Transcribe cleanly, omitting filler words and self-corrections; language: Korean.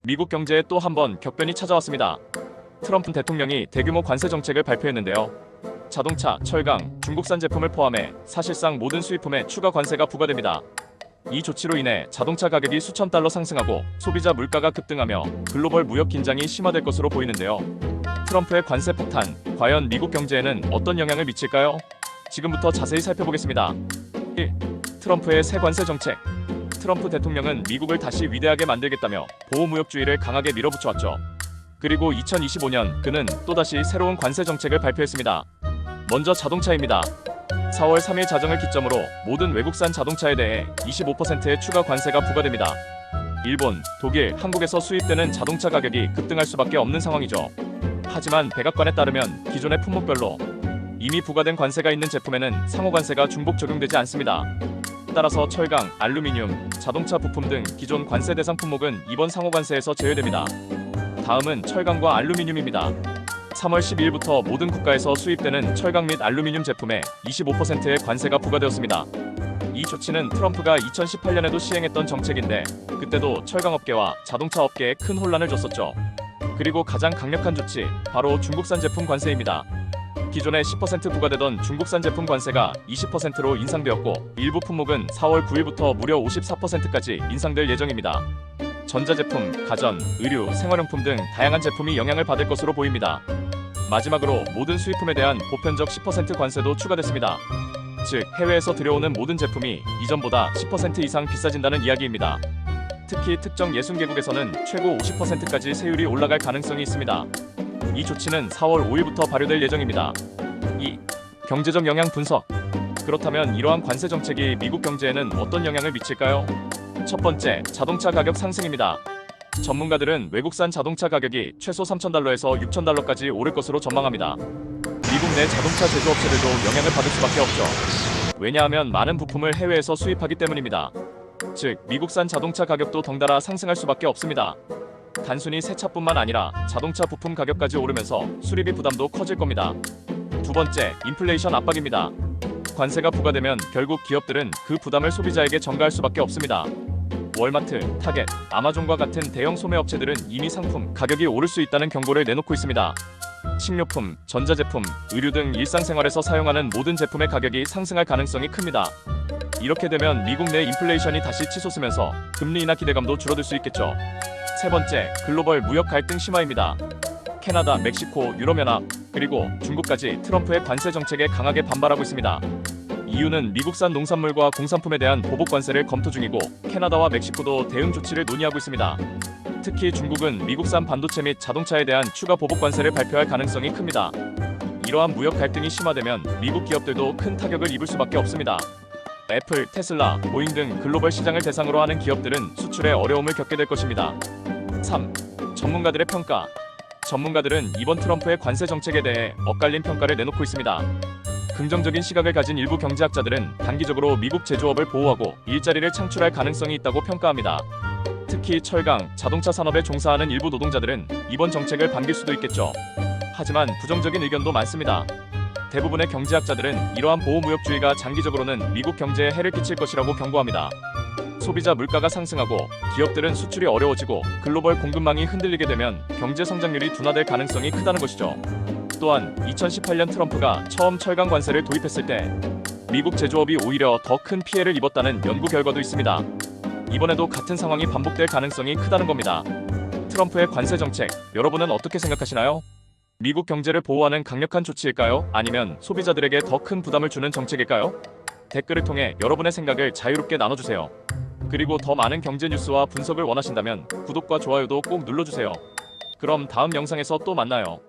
미국 경제에 또 한 번 격변이 찾아왔습니다. 트럼프 대통령이 대규모 관세 정책을 발표했는데요. 자동차, 철강, 중국산 제품을 포함해 사실상 모든 수입품에 추가 관세가 부과됩니다. 이 조치로 인해 자동차 가격이 수천 달러 상승하고 소비자 물가가 급등하며 글로벌 무역 긴장이 심화될 것으로 보이는데요. 트럼프의 관세 폭탄, 과연 미국 경제에는 어떤 영향을 미칠까요? 지금부터 자세히 살펴보겠습니다. 1. 트럼프의 새 관세 정책. 트럼프 대통령은 미국을 다시 위대하게 만들겠다며 보호무역주의를 강하게 밀어붙여왔죠. 그리고 2025년 그는 또다시 새로운 관세 정책을 발표했습니다. 먼저 자동차입니다. 4월 3일 자정을 기점으로 모든 외국산 자동차에 대해 25%의 추가 관세가 부과됩니다. 일본, 독일, 한국에서 수입되는 자동차 가격이 급등할 수밖에 없는 상황이죠. 하지만 백악관에 따르면 기존의 품목별로 이미 부과된 관세가 있는 제품에는 상호 관세가 중복 적용되지 않습니다. 따라서 철강, 알루미늄, 자동차 부품 등 기존 관세 대상 품목은 이번 상호 관세에서 제외됩니다. 다음은 철강과 알루미늄입니다. 3월 12일부터 모든 국가에서 수입되는 철강 및 알루미늄 제품에 25%의 관세가 부과되었습니다. 이 조치는 트럼프가 2018년에도 시행했던 정책인데 그때도 철강업계와 자동차업계에 큰 혼란을 줬었죠. 그리고 가장 강력한 조치, 바로 중국산 제품 관세입니다. 기존에 10% 부과되던 중국산 제품 관세가 20%로 인상되었고 일부 품목은 4월 9일부터 무려 54%까지 인상될 예정입니다. 전자제품, 가전, 의류, 생활용품 등 다양한 제품이 영향을 받을 것으로 보입니다. 마지막으로 모든 수입품에 대한 보편적 10% 관세도 추가됐습니다. 즉, 해외에서 들여오는 모든 제품이 이전보다 10% 이상 비싸진다는 이야기입니다. 특히 특정 60개국에서는 최고 50%까지 세율이 올라갈 가능성이 있습니다. 이 조치는 4월 5일부터 발효될 예정입니다. 2. 경제적 영향 분석. 그렇다면 이러한 관세 정책이 미국 경제에는 어떤 영향을 미칠까요? 첫 번째, 자동차 가격 상승입니다. 전문가들은 외국산 자동차 가격이 최소 3,000달러에서 6,000달러까지 오를 것으로 전망합니다. 미국 내 자동차 제조업체들도 영향을 받을 수밖에 없죠. 왜냐하면 많은 부품을 해외에서 수입하기 때문입니다. 즉, 미국산 자동차 가격도 덩달아 상승할 수밖에 없습니다. 단순히 새 차뿐만 아니라 자동차 부품 가격까지 오르면서 수리비 부담도 커질 겁니다. 두 번째, 인플레이션 압박입니다. 관세가 부과되면 결국 기업들은 그 부담을 소비자에게 전가할 수밖에 없습니다. 월마트, 타겟, 아마존과 같은 대형 소매업체들은 이미 상품 가격이 오를 수 있다는 경고를 내놓고 있습니다. 식료품, 전자제품, 의류 등 일상생활에서 사용하는 모든 제품의 가격이 상승할 가능성이 큽니다. 이렇게 되면 미국 내 인플레이션이 다시 치솟으면서 금리 인하 기대감도 줄어들 수 있겠죠. 세 번째, 글로벌 무역 갈등 심화입니다. 캐나다, 멕시코, 유럽연합, 그리고 중국까지 트럼프의 관세 정책에 강하게 반발하고 있습니다. EU는 미국산 농산물과 공산품에 대한 보복 관세를 검토 중이고 캐나다와 멕시코도 대응 조치를 논의하고 있습니다. 특히 중국은 미국산 반도체 및 자동차에 대한 추가 보복 관세를 발표할 가능성이 큽니다. 이러한 무역 갈등이 심화되면 미국 기업들도 큰 타격을 입을 수밖에 없습니다. 애플, 테슬라, 보잉 등 글로벌 시장을 대상으로 하는 기업들은 수출에 어려움을 겪게 될 것입니다. 3. 전문가들의 평가. 전문가들은 이번 트럼프의 관세 정책에 대해 엇갈린 평가를 내놓고 있습니다. 긍정적인 시각을 가진 일부 경제학자들은 단기적으로 미국 제조업을 보호하고 일자리를 창출할 가능성이 있다고 평가합니다. 특히 철강, 자동차 산업에 종사하는 일부 노동자들은 이번 정책을 반길 수도 있겠죠. 하지만 부정적인 의견도 많습니다. 대부분의 경제학자들은 이러한 보호무역주의가 장기적으로는 미국 경제에 해를 끼칠 것이라고 경고합니다. 소비자 물가가 상승하고 기업들은 수출이 어려워지고 글로벌 공급망이 흔들리게 되면 경제 성장률이 둔화될 가능성이 크다는 것이죠. 또한 2018년 트럼프가 처음 철강 관세를 도입했을 때 미국 제조업이 오히려 더 큰 피해를 입었다는 연구 결과도 있습니다. 이번에도 같은 상황이 반복될 가능성이 크다는 겁니다. 트럼프의 관세 정책, 여러분은 어떻게 생각하시나요? 미국 경제를 보호하는 강력한 조치일까요? 아니면 소비자들에게 더 큰 부담을 주는 정책일까요? 댓글을 통해 여러분의 생각을 자유롭게 나눠주세요. 그리고 더 많은 경제 뉴스와 분석을 원하신다면 구독과 좋아요도 꼭 눌러주세요. 그럼 다음 영상에서 또 만나요.